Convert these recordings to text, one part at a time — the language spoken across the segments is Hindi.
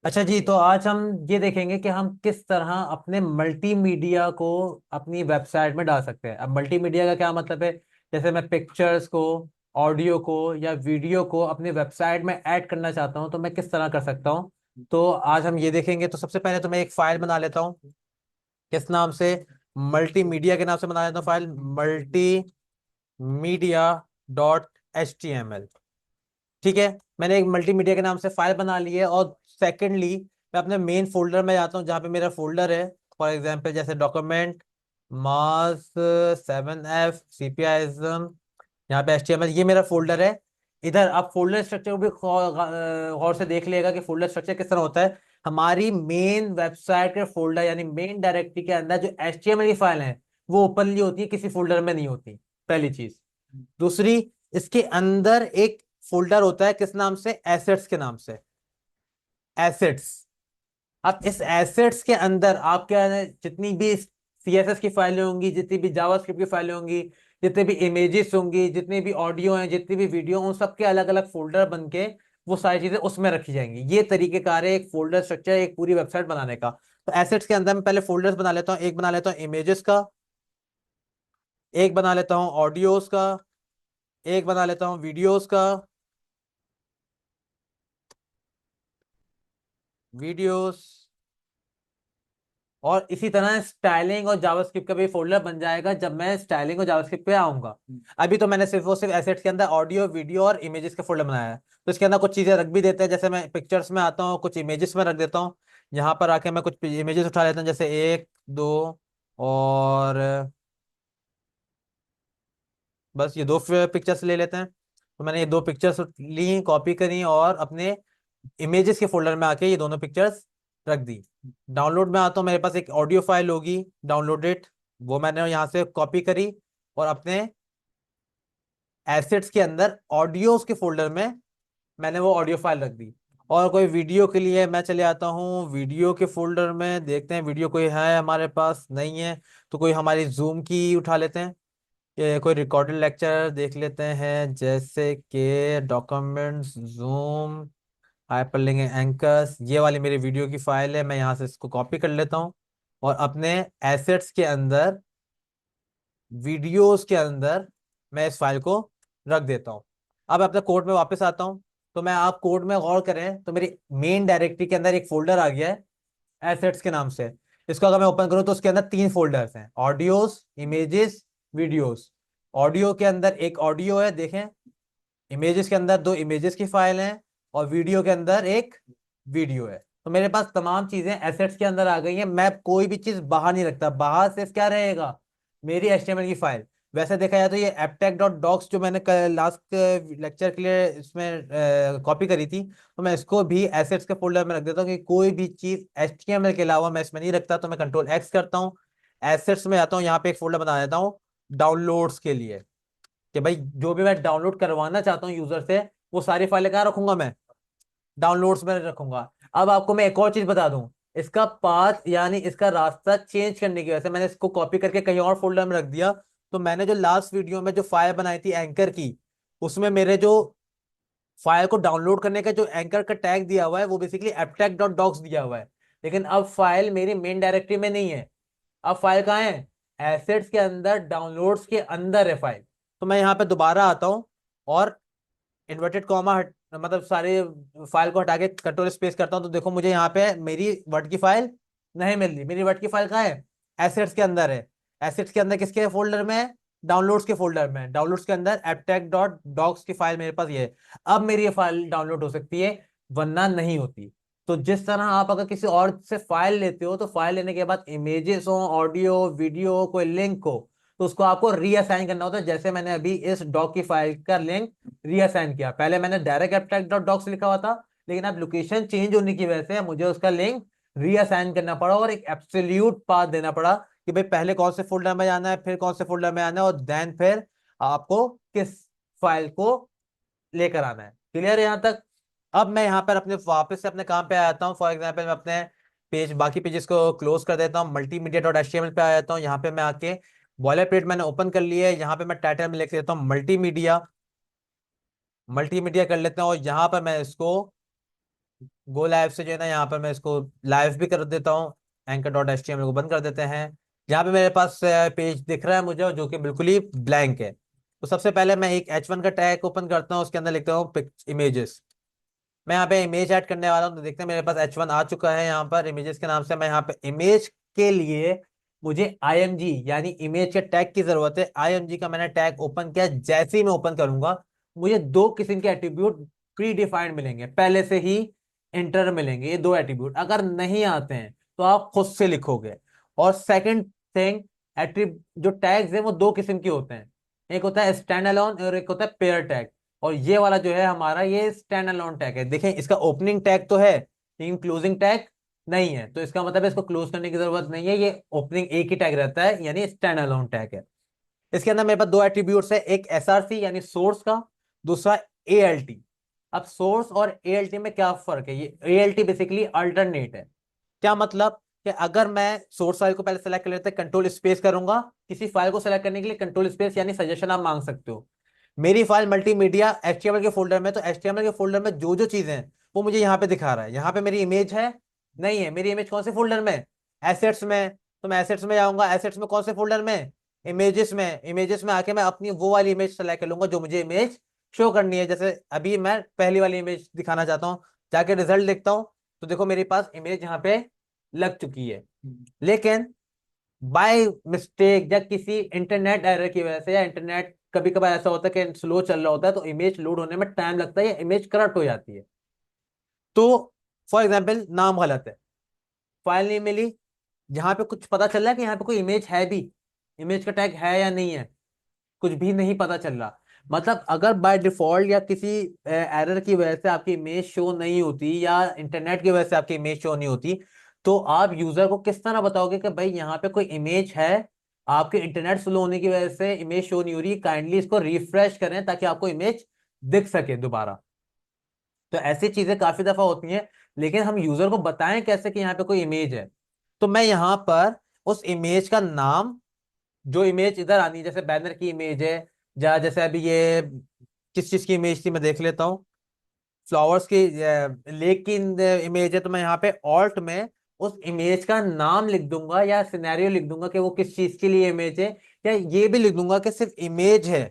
अच्छा जी, तो आज हम ये देखेंगे कि हम किस तरह अपने मल्टीमीडिया को अपनी वेबसाइट में डाल सकते हैं। अब मल्टीमीडिया का क्या मतलब है? जैसे मैं पिक्चर्स को, ऑडियो को या वीडियो को अपनी वेबसाइट में ऐड करना चाहता हूं तो मैं किस तरह कर सकता हूं। तो आज हम ये देखेंगे। तो सबसे पहले तो मैं एक फाइल बना लेता हूं। किस नाम से? मल्टीमीडिया के नाम से बना लेता हूँ फाइल, multimedia.html। ठीक है, मैंने एक मल्टीमीडिया के नाम से फाइल बना ली है। और सेकेंडली मैं अपने मेन फोल्डर में जाता हूँ जहाँ पे मेरा फोल्डर है। फॉर एग्जांपल जैसे डॉक्यूमेंट, मास, 7F, CPIism, यहाँ पे HTML, ये मेरा फोल्डर है। इधर आप फोल्डर स्ट्रक्चर को भी गौर से देख लेगा कि फोल्डर स्ट्रक्चर किस तरह होता है। हमारी मेन वेबसाइट के फोल्डर यानी मेन डायरेक्टरी के अंदर जो HTML की फाइल है वो ओपनली होती है, किसी फोल्डर में नहीं होती, पहली चीज। दूसरी, इसके अंदर एक फोल्डर होता है किस नाम से? एसेट्स के नाम से, एसेट्स। अब इस एसेट्स के अंदर आप क्या है, जितनी भी CSS की फाइलें होंगी, जितनी भी जावास्क्रिप्ट की फाइलें होंगी, जितने भी इमेजेस होंगी, जितने भी ऑडियो हैं, जितनी भी वीडियो, उन सबके अलग अलग फोल्डर बन के वो सारी चीजें उसमें रखी जाएंगी। ये तरीकेकार है एक फोल्डर स्ट्रक्चर एक पूरी वेबसाइट बनाने का। तो एसेट्स के अंदर मैं पहले फोल्डर्स बना लेता हूँ। एक बना लेता हूँ इमेजेस का, एक बना लेता हूँ ऑडियोज का, एक बना लेता हूँ वीडियोज का, वीडियोस। और इसी तरह स्टाइलिंग और जावास्क्रिप्ट का भी फोल्डर बन जाएगा जब मैं स्टाइलिंग और जावास्क्रिप्ट पे आऊंगा। अभी तो मैंने सिर्फ और सिर्फ एसेट्स के अंदर ऑडियो, वीडियो और इमेजेस का फोल्डर बनाया है। तो इसके अंदर कुछ चीजें रख भी देते हैं। जैसे मैं पिक्चर्स में आता हूँ, कुछ इमेजेस में रख देता हूँ। यहाँ पर आके मैं कुछ इमेजेस उठा लेता हूँ, जैसे एक, दो, और बस ये दो पिक्चर्स ले लेते हैं। तो मैंने ये दो पिक्चर्स ली, कॉपी करी और अपने इमेजेस के फोल्डर में आके ये दोनों पिक्चर्स रख दी। डाउनलोड में आता हूँ, मेरे पास एक ऑडियो फाइल होगी डाउनलोडेड, वो मैंने यहाँ से कॉपी करी और अपने एसेट्स के अंदर ऑडियोज के फोल्डर में मैंने वो ऑडियो फाइल रख दी। और कोई वीडियो के लिए मैं चले आता हूँ वीडियो के फोल्डर में, देखते हैं वीडियो कोई है हमारे पास, नहीं है तो कोई हमारी जूम की उठा लेते हैं। कोई रिकॉर्डेड लेक्चर देख लेते हैं, जैसे कि डॉक्यूमेंट्स, जूम, हाइपरलिंक, एंकर्स। ये वाली मेरी वीडियो की फाइल है, मैं यहाँ से इसको कॉपी कर लेता हूँ और अपने एसेट्स के अंदर, वीडियोस के अंदर मैं इस फाइल को रख देता हूँ। अब अपने कोड में वापस आता हूँ। तो मैं, आप कोड में गौर करें तो मेरी मेन डायरेक्टरी के अंदर एक फोल्डर आ गया है एसेट्स के नाम से। इसको अगर मैं ओपन करूँ तो उसके अंदर तीन फोल्डर्स हैं, ऑडियोज, इमेजेस, वीडियोस। ऑडियो के अंदर एक ऑडियो है देखें, इमेजेस के अंदर दो इमेजेस की फाइल है और वीडियो के अंदर एक वीडियो है। तो मेरे पास तमाम चीजें एसेट्स के अंदर आ गई हैं। मैं कोई भी चीज बाहर नहीं रखता, बाहर सिर्फ क्या रहेगा? मेरी HTML की फाइल। वैसे देखा जाए तो ये apptech.docs जो मैंने लास्ट लेक्चर के लिए इसमें कॉपी करी थी, तो मैं इसको भी एसेट्स के फोल्डर में रख देता हूँ कि कोई भी चीज HTML के अलावा मैं इसमें नहीं रखता। तो मैं Ctrl+X करता हूँ, एसेट्स में जाता हूँ, यहाँ पे एक फोल्डर बना देता हूँ डाउनलोड्स के लिए, कि भाई जो भी मैं डाउनलोड करवाना चाहता हूँ यूजर से वो सारी फाइलें कहाँ रखूंगा? मैं डाउनलोड्स में रखूंगा। अब आपको मैं एक और चीज बता दूं, इसका पाथ यानी इसका रास्ता चेंज करने की वजह से मैंने इसको कॉपी करके कहीं और फोल्डर में रख दिया। तो मैंने जो लास्ट वीडियो में जो फाइल बनाई थी एंकर की, उसमें मेरे जो फाइल को डाउनलोड करने का जो एंकर का टैग दिया हुआ है वो बेसिकली apptech.docs दिया हुआ है। लेकिन अब फाइल मेरी मेन डायरेक्टरी में नहीं है। अब फाइल कहाँ है? एसेट्स के अंदर, डाउनलोड्स के अंदर है फाइल। तो मैं यहाँ पे दोबारा आता हूँ और इन्वर्टेड कॉमा मतलब सारे फाइल को हटा के Ctrl+ करता हूँ। तो देखो मुझे यहाँ पे मेरी वर्ड की फाइल नहीं मिल रही। मेरी वर्ड की फाइल कहाँ है? एसेट्स के अंदर है। एसेट्स के अंदर किसके फोल्डर में है? डाउनलोड्स के फोल्डर में। डाउनलोड्स के अंदर apptech.docs की फाइल मेरे पास ये है। अब मेरी ये फाइल डाउनलोड हो सकती है, वरना नहीं होती। तो जिस तरह आप अगर किसी और से फाइल लेते हो तो फाइल लेने के बाद इमेजेस हो, ऑडियो, वीडियो हो, कोई लिंक हो, तो उसको आपको रीअसाइन करना होता है। जैसे मैंने अभी इस डॉक की फाइल का लिंक रीअसाइन किया। पहले मैंने डायरेक्ट apptech.docs लिखा हुआ था, लेकिन अब लोकेशन चेंज होने की वजह से मुझे उसका लिंक रीअसाइन करना पड़ा और एक एब्सोल्यूट पाथ देना पड़ा कि भाई पहले कौन से फोल्डर में जाना है, फिर कौन से फोल्डर में आना है, और देन फिर आपको किस फाइल को लेकर आना है। क्लियर है यहाँ तक? अब मैं यहाँ पर अपने वापस से अपने काम पे आ जाता हूँ। फॉर एग्जाम्पल मैं अपने पेज, बाकी पेजेस को क्लोज कर देता हूँ, multimedia.html पे आ जाता हूँ। यहाँ पे मैं आके बॉयलर प्लेट मैंने ओपन कर लिया है। यहाँ पे मैं टाइटल में लिख देता हूँ मल्टीमीडिया। मल्टीमीडिया कर लेते हैं और यहाँ पर मैं इसको गो लाइव से जो है ना, यहाँ पर मैं इसको लाइव भी कर देता हूँ। anchor.html को बंद कर देते हैं। यहाँ पे मेरे पास पेज दिख रहा है मुझे, और जो कि बिल्कुल ही ब्लैंक है। तो सबसे पहले मैं एक H1 का टैग ओपन करता हूँ, उसके अंदर लिखता हूँ इमेजेस। मैं यहाँ पे इमेज ऐड करने वाला हूँ, तो देखते हैं मेरे पास H1 आ चुका है यहाँ पर इमेजेस के नाम से। मैं यहाँ पे इमेज के लिए मुझे IMG यानी इमेज के टैग की जरूरत है। IMG का मैंने टैग ओपन किया। जैसे ही मैं ओपन करूंगा, मुझे दो किस्म के एट्रीब्यूट प्री डिफाइंड मिलेंगे, पहले से ही इंटर मिलेंगे। ये दो एट्रीब्यूट अगर नहीं आते हैं तो आप खुद से लिखोगे। और सेकंड थिंग, एट्रीब्यूट जो टैग्स हैं वो दो किस्म के होते हैं। एक होता है स्टैंड अलोन और एक होता है पेयर टैग। और ये वाला जो है हमारा, ये स्टैंड अलोन टैग है। देखें, इसका ओपनिंग टैग तो है लेकिन क्लोजिंग टैग नहीं है, तो इसका मतलब है इसको क्लोज करने की जरूरत नहीं है। ये ओपनिंग एक ही टैग रहता है, यानी स्टैंड अलोन टैग है। इसके अंदर मेरे पास दो एट्रीब्यूट्स है, एक SRC यानी सोर्स का, दूसरा ALT। अब सोर्स और ALT में क्या फर्क है? ये ALT बेसिकली अल्टरनेट है। क्या मतलब कि अगर मैं सोर्स फाइल को पहले सेलेक्ट कर लेते हैं, कंट्रोल स्पेस करूंगा। किसी फाइल को सेलेक्ट करने के लिए कंट्रोल स्पेस यानी सजेशन आप मांग सकते हो। मेरी फाइल मल्टीमीडिया HTML के फोल्डर में, तो HTML के फोल्डर में जो जो चीजें हैं वो मुझे यहाँ पे दिखा रहा है। यहाँ पे मेरी इमेज है नहीं है? मेरी इमेज कौन से फोल्डर में? एसेट्स में। तो मैं एसेट्स में जाऊंगा। एसेट्स में कौन से फोल्डर में? इमेजेस में। इमेजेस में आके मैं अपनी वो वाली इमेज सेलेक्ट कर लूंगा जो मुझे इमेज शो करनी है। जैसे अभी मैं पहली वाली इमेज दिखाना चाहता हूँ, जाके रिजल्ट देखता हूँ, तो देखो मेरे पास इमेज यहाँ पे लग चुकी है। लेकिन बाय मिस्टेक या किसी इंटरनेट एरर की वजह से, या इंटरनेट कभी कभार ऐसा होता है कि स्लो चल रहा होता है, तो इमेज लोड होने में टाइम लगता है या इमेज करप्ट हो जाती है। तो फॉर एग्जाम्पल, नाम गलत है, फाइल नहीं मिली, यहाँ पे कुछ पता चल रहा है कि यहाँ पे कोई इमेज है भी, इमेज का टैग है या नहीं है, कुछ भी नहीं पता चल रहा। मतलब अगर बाय डिफॉल्ट या किसी एरर की वजह से आपकी इमेज शो नहीं होती, या इंटरनेट की वजह से आपकी इमेज शो नहीं होती, तो आप यूजर को किस तरह बताओगे कि भाई यहाँ पे कोई इमेज है, आपके इंटरनेट स्लो होने की वजह से इमेज शो नहीं हो रही, काइंडली इसको रिफ्रेश करें ताकि आपको इमेज दिख सके दोबारा। तो ऐसी चीजें काफी दफा होती हैं, लेकिन हम यूजर को बताएं कैसे कि यहाँ पे कोई इमेज है? तो मैं यहाँ पर उस इमेज का नाम, जो इमेज इधर आनी है, जैसे बैनर की इमेज है, या जैसे अभी ये किस चीज की इमेज थी मैं देख लेता हूँ, फ्लावर्स की, लेक की इमेज है, तो मैं यहाँ पे ऑल्ट में उस इमेज का नाम लिख दूंगा या सिनेरियो लिख दूंगा कि वो किस चीज के लिए इमेज है, या ये भी लिख दूंगा कि सिर्फ इमेज है,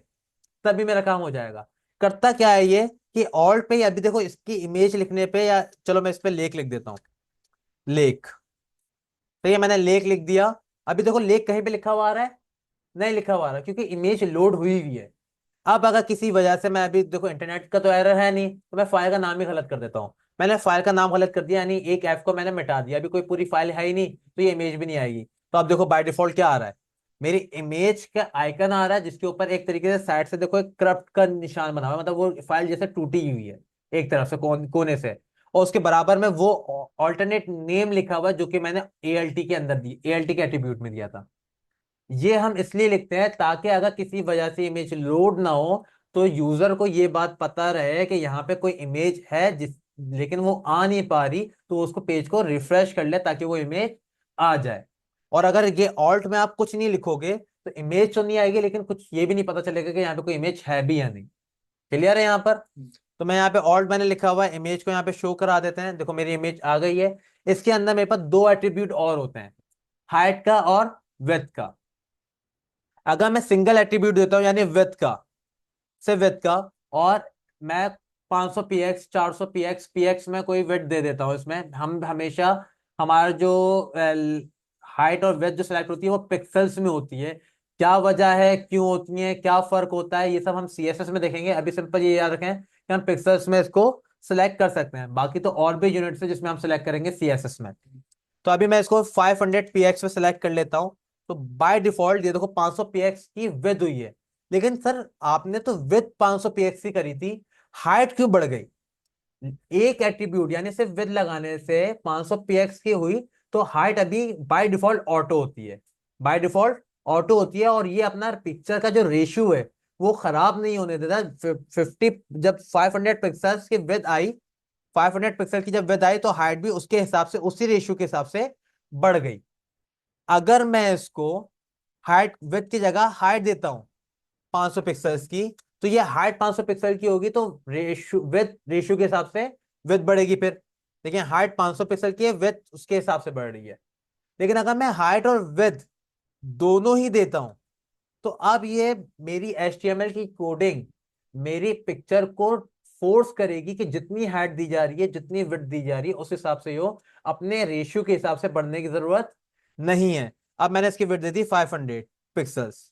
तभी मेरा काम हो जाएगा। करता क्या है ये, कि ऑल्ट पे, अभी देखो इसकी इमेज लिखने पे, या चलो मैं इस पे लेक लिख देता हूँ, लेक। तो ये मैंने लेक लिख दिया। अभी देखो लेक कहीं पे लिखा हुआ आ रहा है? नहीं लिखा हुआ आ रहा, क्योंकि इमेज लोड हुई हुई है। अब अगर किसी वजह से, मैं अभी देखो इंटरनेट का तो एरर है नहीं, तो मैं फाइल का नाम ही गलत कर देता हूँ। मैंने फाइल का नाम गलत कर दिया, यानी एक एफ को मैंने मिटा दिया, अभी कोई पूरी फाइल है ही नहीं, तो ये इमेज भी नहीं आएगी। तो अब देखो बाय डिफॉल्ट क्या आ रहा है, मेरी इमेज का आइकन आ रहा है, जिसके ऊपर एक तरीके से साइड से देखो एक करप्ट का निशान बना हुआ है, मतलब वो फाइल जैसे टूटी हुई है एक तरफ से, कोने से। और उसके बराबर में वो ऑल्टरनेट नेम लिखा हुआ है, जो कि मैंने ALT के अंदर दी, ALT के एट्रीब्यूट में दिया था। ये हम इसलिए लिखते हैं ताकि अगर किसी वजह से इमेज लोड ना हो, तो यूजर को ये बात पता रहे कि यहाँ पे कोई इमेज है, जिस लेकिन वो आ नहीं पा रही, तो वो उसको पेज को रिफ्रेश कर ले ताकि वो इमेज आ जाए। और अगर ये ऑल्ट में आप कुछ नहीं लिखोगे, तो इमेज तो नहीं आएगी, लेकिन कुछ ये भी नहीं पता चलेगा कि यहाँ पे कोई इमेज है भी या नहीं। क्लियर है यहाँ पर? तो मैं यहाँ पे ऑल्ट मैंने लिखा हुआ है, इमेज को यहाँ पे शो करा देते हैं। देखो मेरी इमेज आ गई है। इसके अंदर मेरे पास दो एट्रीब्यूट और होते हैं, हाइट का और विड्थ का। अगर मैं सिंगल एट्रीब्यूट देता हूं, यानी विड्थ का, सिर्फ विड्थ का, और मैं 500 px 400 px में कोई विड्थ दे देता हूं, इसमें हम हमेशा हमारा जो हाइट और विड्थ जो सिलेक्ट होती है वो पिक्सल्स में होती है। क्या वजह है, क्यों होती है, क्या फर्क होता है, ये सब हम CSS में देखेंगे। अभी सिंपल ये याद रखें कि हम पिक्सल्स में इसको सिलेक्ट कर सकते हैं, बाकी तो और भी यूनिट्स है जिसमें हम सिलेक्ट करेंगे CSS में। तो अभी मैं इसको 500 px में सेलेक्ट कर लेता हूं। तो बाय डिफॉल्ट ये देखो 500 px की विड्थ हुई है। लेकिन सर आपने तो विड्थ 500 px की करी थी, हाइट क्यों बढ़ गई? एक एट्रीब्यूट यानी सिर्फ विड्थ लगाने से 500 px की हुई, तो हाइट अभी बाय डिफॉल्ट ऑटो होती है। बाय डिफॉल्ट ऑटो होती है, और ये अपना पिक्चर का जो रेशियो है वो खराब नहीं होने देता। 50, जब 500 पिक्सल्स की विड्थ आई, 500 पिक्सल की जब विड्थ आई, तो हाइट भी उसके हिसाब से, उसी रेशियो के हिसाब से बढ़ गई। अगर मैं इसको हाइट विड्थ की जगह हाइट देता हूं 500 पिक्सल्स की, तो ये हाइट 500 पिक्सल की होगी, तो रेशियो विड्थ रेशियो के हिसाब से विड्थ बढ़ेगी फिर। देखिए हाइट 500 पिक्सल की है, विड्थ उसके हिसाब से बढ़ रही है। लेकिन अगर मैं हाइट और विड्थ दोनों ही देता हूं, तो अब ये मेरी HTML की कोडिंग मेरी पिक्चर को फोर्स करेगी कि जितनी हाइट दी जा रही है, जितनी विड्थ दी जा रही है, उस हिसाब से यो अपने रेशियो के हिसाब से बढ़ने की जरूरत नहीं है। अब मैंने इसकी विड्थ दे दी 500 पिक्सल्स,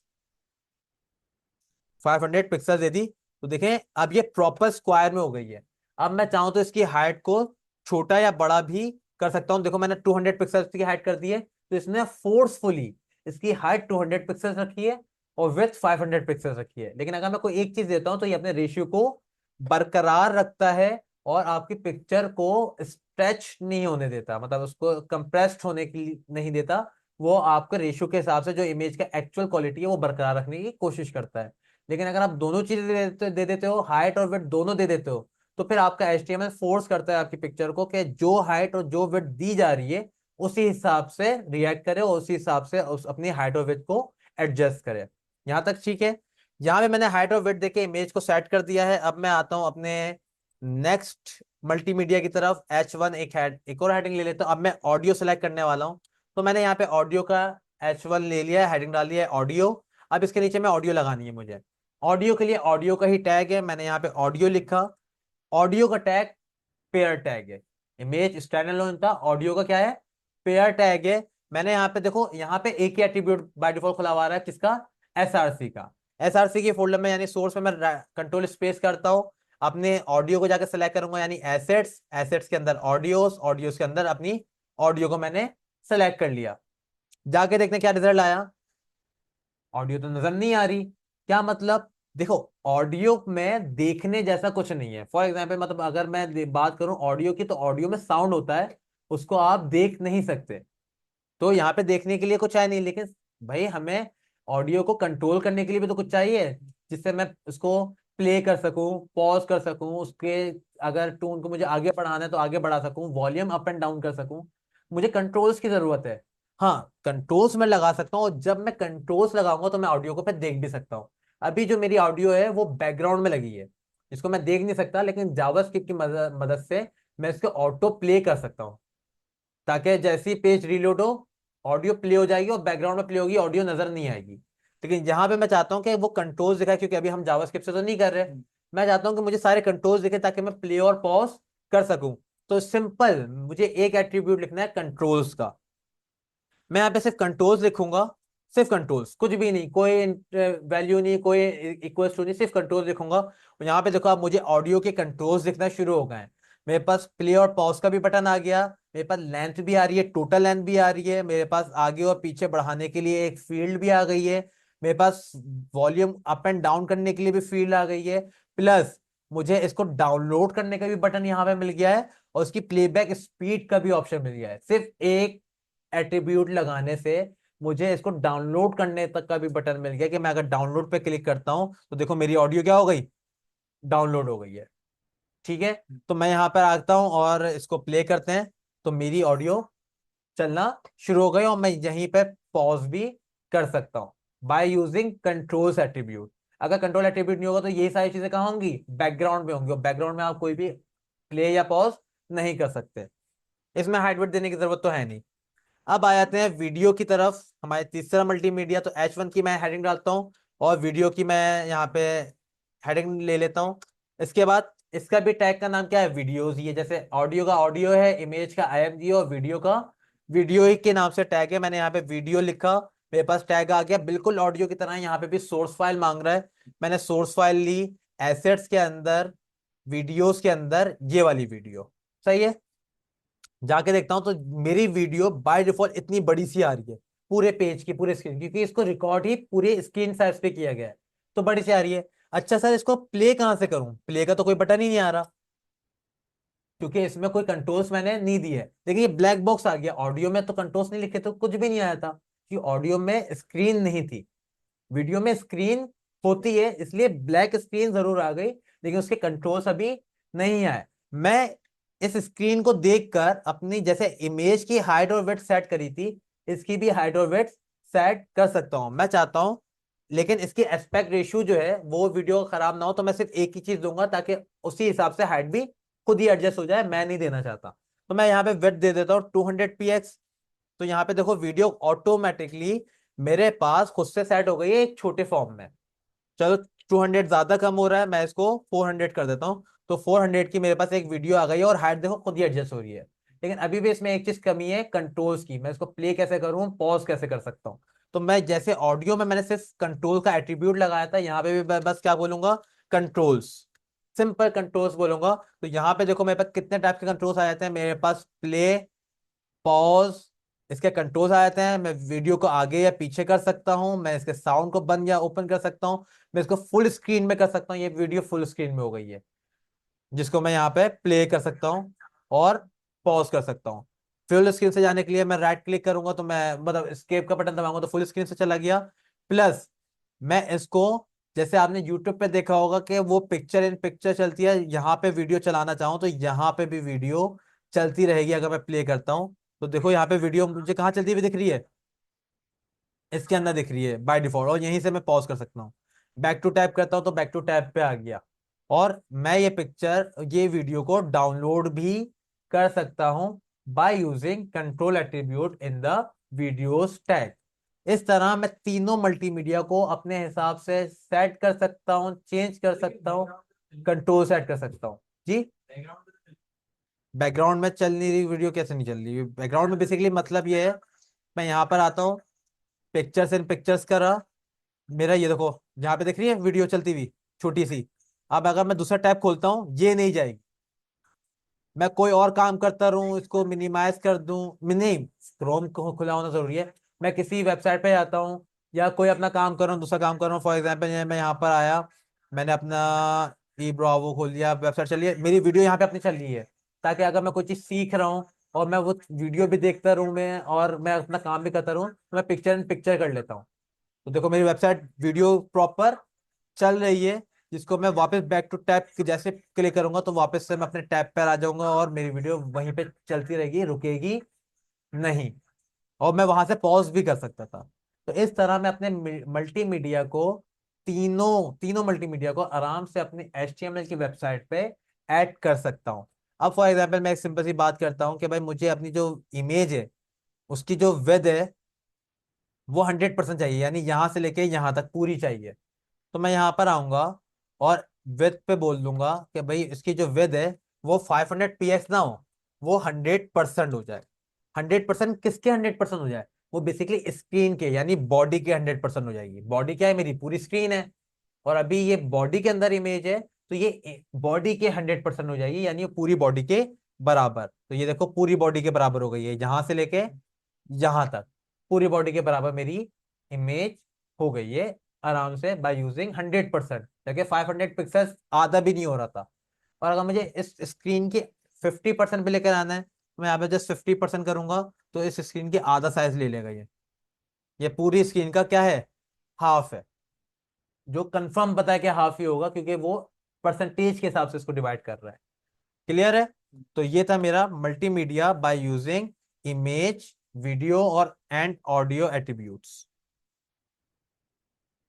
500 पिक्सल दे दी। तो देखें अब ये प्रॉपर स्क्वायर में हो गई है। अब मैं चाहूं तो इसकी हाइट को छोटा या बड़ा भी कर सकता हूं। देखो मैंने 200 पिक्सल की हाइट कर दी है, तो इसने फोर्सफुली इसकी हाइट 200 पिक्सल रखी है और विथ 500 पिक्सल रखी है। लेकिन अगर मैं कोई एक चीज देता हूं तो ये अपने रेशियो को बरकरार रखता है और आपकी पिक्चर को स्ट्रेच नहीं होने देता, मतलब उसको कंप्रेस्ड होने की नहीं देता। वो आपके रेशियो के हिसाब से जो इमेज का एक्चुअल क्वालिटी है वो बरकरार रखने की कोशिश करता है। लेकिन अगर आप दोनों चीजें दे देते हो, हाइट और विड्थ दोनों दे देते हो, तो फिर आपका HTML फोर्स करता है आपकी पिक्चर को कि जो हाइट और जो विड्थ दी जा रही है उसी हिसाब से रिएक्ट करे और उसी हिसाब से उस अपनी हाइट और विड्थ को एडजस्ट करे। यहां तक ठीक है। यहाँ पे मैंने हाइट और विड्थ देके इमेज को सेट कर दिया है। अब मैं आता हूँ अपने नेक्स्ट मल्टीमीडिया की तरफ। H1 एक और हेडिंग ले लेता हूँ। अब मैं ऑडियो सेलेक्ट करने वाला हूँ। तो मैंने यहाँ पे ऑडियो का H1 ले लिया है, हेडिंग डाल लिया है ऑडियो। अब इसके नीचे में ऑडियो लगानी है मुझे। ऑडियो के लिए ऑडियो का ही टैग है, मैंने यहाँ पे ऑडियो लिखा। ऑडियो का टैग पेयर टैग है। इमेज स्टैंड अलोन था, ऑडियो का क्या है, पेयर टैग है। मैंने यहाँ पे देखो, यहाँ पे एक ही एट्रीब्यूट बाय डिफॉल्ट खुला हुआ है, किसका, SRC का। SRC के फोल्डर में यानी सोर्स में मैं कंट्रोल स्पेस करता हूँ, अपने ऑडियो को जाकर सेलेक्ट करूंगा, यानी एसेट्स, एसेट्स के अंदर ऑडियोस, ऑडियोस के अंदर अपनी ऑडियो को मैंने सेलेक्ट कर लिया। जाके देखते क्या रिजल्ट आया। ऑडियो तो नजर नहीं आ रही। क्या मतलब, देखो ऑडियो में देखने जैसा कुछ नहीं है। फॉर एग्जाम्पल, मतलब अगर मैं बात करूं ऑडियो की, तो ऑडियो में साउंड होता है, उसको आप देख नहीं सकते। तो यहाँ पे देखने के लिए कुछ है नहीं। लेकिन भाई हमें ऑडियो को कंट्रोल करने के लिए भी तो कुछ चाहिए, जिससे मैं उसको प्ले कर सकूं, पॉज कर सकूं, उसके अगर टून को मुझे आगे बढ़ाना है तो आगे बढ़ा सकूं, वॉल्यूम अप एंड डाउन कर सकूं। मुझे कंट्रोल्स की जरूरत है। हाँ, कंट्रोल्स मैं लगा सकता हूँ, और जब मैं कंट्रोल्स लगाऊंगा तो मैं ऑडियो को फिर देख भी सकता हूँ। अभी जो मेरी ऑडियो है वो बैकग्राउंड में लगी है, इसको मैं देख नहीं सकता, लेकिन जावास्क्रिप्ट की मदद से मैं इसको ऑटो प्ले कर सकता हूँ, ताकि जैसी पेज रीलोड हो ऑडियो प्ले हो जाएगी और बैकग्राउंड में प्ले होगी, ऑडियो नजर नहीं आएगी। लेकिन यहाँ पे मैं चाहता हूँ कि वो कंट्रोल्स दिखाए, क्योंकि अभी हम जावास्क्रिप्ट से तो नहीं कर रहे। मैं चाहता हूँ कि मुझे सारे कंट्रोल्स दिखे ताकि मैं प्ले और पॉज कर सकूं। तो सिंपल, मुझे एक एट्रीब्यूट लिखना है कंट्रोल्स का। मैं यहाँ पे सिर्फ कंट्रोल्स लिखूंगा, सिर्फ कंट्रोल्स, कुछ भी नहीं, कोई वैल्यू नहीं, कोई इक्वल टू नहीं, सिर्फ कंट्रोल्स लिखूंगा। और यहाँ पे देखो, आप मुझे ऑडियो के कंट्रोल्स दिखना शुरू हो गए हैं। मेरे पास प्ले और पॉज का भी बटन आ गया, मेरे पास लेंथ भी आ रही है, टोटल लेंथ भी आ रही है, मेरे पास आगे और पीछे बढ़ाने के लिए एक फील्ड भी आ गई है, मेरे पास वॉल्यूम अप एंड डाउन करने के लिए भी फील्ड आ गई है, प्लस मुझे इसको डाउनलोड करने का भी बटन यहाँ पे मिल गया है, और उसकी प्लेबैक स्पीड का भी ऑप्शन मिल गया है। सिर्फ एक एट्रीब्यूट लगाने से मुझे इसको डाउनलोड करने तक का भी बटन मिल गया, कि मैं अगर डाउनलोड पे क्लिक करता हूं तो देखो मेरी ऑडियो क्या हो गई, डाउनलोड हो गई है। ठीक है, तो मैं यहाँ पर आता हूँ और इसको प्ले करते हैं, तो मेरी ऑडियो चलना शुरू हो गई, और मैं यहीं पे पॉज भी कर सकता हूँ बाय यूजिंग कंट्रोल्स एट्रीब्यूट। अगर कंट्रोल एट्रीब्यूट नहीं होगा तो ये सारी चीजें कहाँ होंगी, बैकग्राउंड में होंगी, और बैकग्राउंड में आप कोई भी प्ले या पॉज नहीं कर सकते। इसमें हाइट वेट देने की जरूरत तो है नहीं। अब आ जाते हैं वीडियो की तरफ, हमारे तीसरा मल्टीमीडिया। तो H1 की मैं हेडिंग डालता हूँ, और वीडियो की मैं यहाँ पे हेडिंग ले लेता हूँ। इसके बाद इसका भी टैग का नाम क्या है, वीडियोस। ये जैसे ऑडियो का ऑडियो है, इमेज का IMG, और वीडियो का वीडियो ही के नाम से टैग है। मैंने यहाँ पे वीडियो लिखा, मेरे पास टैग आ गया, बिल्कुल ऑडियो की तरह। यहाँ पे भी सोर्स फाइल मांग रहा है, मैंने सोर्स फाइल ली, एसेट्स के अंदर, वीडियोस के अंदर, ये वाली वीडियो। सही है, जाके देखता हूं तो मेरी वीडियो बाय डिफॉल्ट इतनी बड़ी सी आ रही है, पूरे पेज की, पूरे स्क्रीन, क्योंकि इसको रिकॉर्ड ही पूरे स्क्रीन साइज पे किया गया है, तो बड़ी सी आ रही है। अच्छा सर, इसको प्ले कहां से करूं, प्ले का तो कोई बटन ही नहीं आ रहा, क्योंकि इसमें कोई कंट्रोल्स मैंने नहीं दी है। देखिए ये ब्लैक बॉक्स आ गया, ऑडियो में तो कंट्रोल्स नहीं लिखे, तो कुछ भी नहीं आया था, कि ऑडियो में स्क्रीन नहीं थी। वीडियो में स्क्रीन होती है, इसलिए ब्लैक स्क्रीन जरूर आ गई, लेकिन उसके कंट्रोल्स अभी नहीं आए। मैं इस स्क्रीन को देखकर अपनी जैसे इमेज की हाइट और विड्थ सेट करी थी, इसकी भी हाइट और विड्थ सेट कर सकता हूं, मैं चाहता हूं। लेकिन इसकी एस्पेक्ट रेशियो जो है वो वीडियो खराब ना हो, तो मैं सिर्फ एक ही चीज दूंगा, ताकि उसी हिसाब से हाइट भी खुद ही एडजस्ट हो जाए, मैं नहीं देना चाहता। तो मैं यहाँ पे विड्थ दे देता हूँ 200 px। तो यहाँ पे देखो वीडियो ऑटोमेटिकली मेरे पास खुद से सेट हो गई है एक छोटे फॉर्म में। चलो 200 ज्यादा कम हो रहा है, मैं इसको 400 कर देता हूँ। तो 400 की मेरे पास एक वीडियो आ गई है और हाइट देखो खुद ही एडजस्ट हो रही है। लेकिन अभी भी इसमें एक चीज कमी है, कंट्रोल्स की। मैं इसको प्ले कैसे करूँ, पॉज कैसे कर सकता हूँ। तो मैं जैसे ऑडियो में मैंने सिर्फ कंट्रोल का एट्रीब्यूट लगाया था, यहाँ पे भी मैं बस क्या बोलूंगा, कंट्रोल्स, सिंपल कंट्रोल्स बोलूंगा। तो यहाँ पे देखो मेरे पास कितने टाइप के कंट्रोल्स आ जाते हैं, मेरे पास प्ले, पॉज, इसके कंट्रोल्स आ जाते हैं। मैं वीडियो को आगे या पीछे कर सकता हूँ, मैं इसके साउंड को बंद या ओपन कर सकता हूँ, मैं इसको फुल स्क्रीन में कर सकता हूँ। ये वीडियो फुल स्क्रीन में हो गई है, जिसको मैं यहाँ पे प्ले कर सकता हूँ और पॉज कर सकता हूँ। फुल स्क्रीन से जाने के लिए मैं राइट क्लिक करूंगा, तो मैं मतलब एस्केप का बटन दबाऊंगा तो फुल स्क्रीन से चला गया। प्लस मैं इसको, जैसे आपने यूट्यूब पे देखा होगा कि वो पिक्चर इन पिक्चर चलती है, यहाँ पे वीडियो चलाना चाहूँ तो यहाँ पे भी वीडियो चलती रहेगी अगर मैं प्ले करता हूँ। तो देखो यहाँ पे वीडियो मुझे कहाँ चलती हुई दिख रही है, इसके अंदर दिख रही है बाय डिफॉल्ट, और यहीं से मैं पॉज कर सकता हूँ। बैक टू टैप करता हूँ तो बैक टू टैप पे आ गया। और मैं ये पिक्चर, ये वीडियो को डाउनलोड भी कर सकता हूँ by using control attribute in the videos tag. इस तरह मैं तीनों मल्टीमीडिया को अपने हिसाब से सेट कर सकता हूँ, चेंज कर सकता हूँ, कंट्रोल सेट कर सकता हूँ जी। बैकग्राउंड में चल नहीं रही वीडियो, कैसे नहीं चल रही बैकग्राउंड में, बेसिकली मतलब ये है, मैं यहाँ पर आता हूँ, पिक्चर्स इन पिक्चर्स करा, मेरा ये देखो जहाँ पे दिख रही है वीडियो चलती हुई छोटी सी। अब अगर मैं दूसरा टैब खोलता हूँ ये नहीं जाएगी, मैं कोई और काम करता रहूं, इसको मिनिमाइज कर दूं, नहीं, क्रोम को खुला होना जरूरी है। मैं किसी वेबसाइट पे जाता हूँ या कोई अपना काम कर रहा हूँ, दूसरा काम कर रहा हूँ, फॉर एग्जाम्पल मैं यहाँ पर आया, मैंने अपना ई ब्रावो खोल लिया, वेबसाइट चलिए, मेरी वीडियो यहाँ पे अपनी चल रही है, ताकि अगर मैं कोई चीज सीख रहा हूँ और मैं वो वीडियो भी देखता रहूं मैं, और मैं अपना काम भी करता रहूं, तो मैं पिक्चर इन पिक्चर कर लेता हूँ। तो देखो मेरी वेबसाइट वीडियो प्रॉपर चल रही है, जिसको मैं वापस बैक टू टैब जैसे क्लिक करूंगा तो वापस से मैं अपने टैब पर आ जाऊंगा और मेरी वीडियो वहीं पे चलती रहेगी, रुकेगी नहीं। और मैं वहां से पॉज भी कर सकता था। तो इस तरह मैं अपने मल्टीमीडिया को, तीनों तीनों मल्टीमीडिया को आराम से अपनी HTML की वेबसाइट पे ऐड कर सकता हूँ। अब फॉर एग्जाम्पल मैं एक सिंपल सी बात करता हूँ कि भाई मुझे अपनी जो इमेज है उसकी जो विड्थ है वो 100% चाहिए, यानी यहां से लेके यहां तक पूरी चाहिए। तो मैं यहाँ पर आऊंगा और विथ पे बोल दूंगा कि भाई इसकी जो विथ है वो 500 px ना हो, वो 100% हो जाए। 100% किसके 100% हो जाए, वो बेसिकली स्क्रीन के यानी बॉडी के 100% हो जाएगी। बॉडी क्या है, मेरी पूरी स्क्रीन है, और अभी ये बॉडी के अंदर इमेज है, तो ये बॉडी के 100% हो जाएगी, यानी ये पूरी बॉडी के बराबर। तो ये देखो पूरी बॉडी के बराबर हो गई है, यहां से लेके यहां तक पूरी बॉडी के बराबर मेरी इमेज हो गई है आराम से बाय यूजिंग 100%। देखिए 500 पिक्सल आधा भी नहीं हो रहा था। और अगर मुझे इस स्क्रीन की 50% पे लेकर आना है, तो मैं यहाँ पे जस्ट 50% करूंगा, तो इस स्क्रीन की आधा साइज ले लेगा ये पूरी स्क्रीन का क्या है, हाफ है। जो कंफर्म पता है कि हाफ ही होगा, क्योंकि वो परसेंटेज के हिसाब से इसको डिवाइड कर रहा है। क्लियर है। तो ये था मेरा multimedia by using image, video और एंड ऑडियो एट्रीब्यूट्स।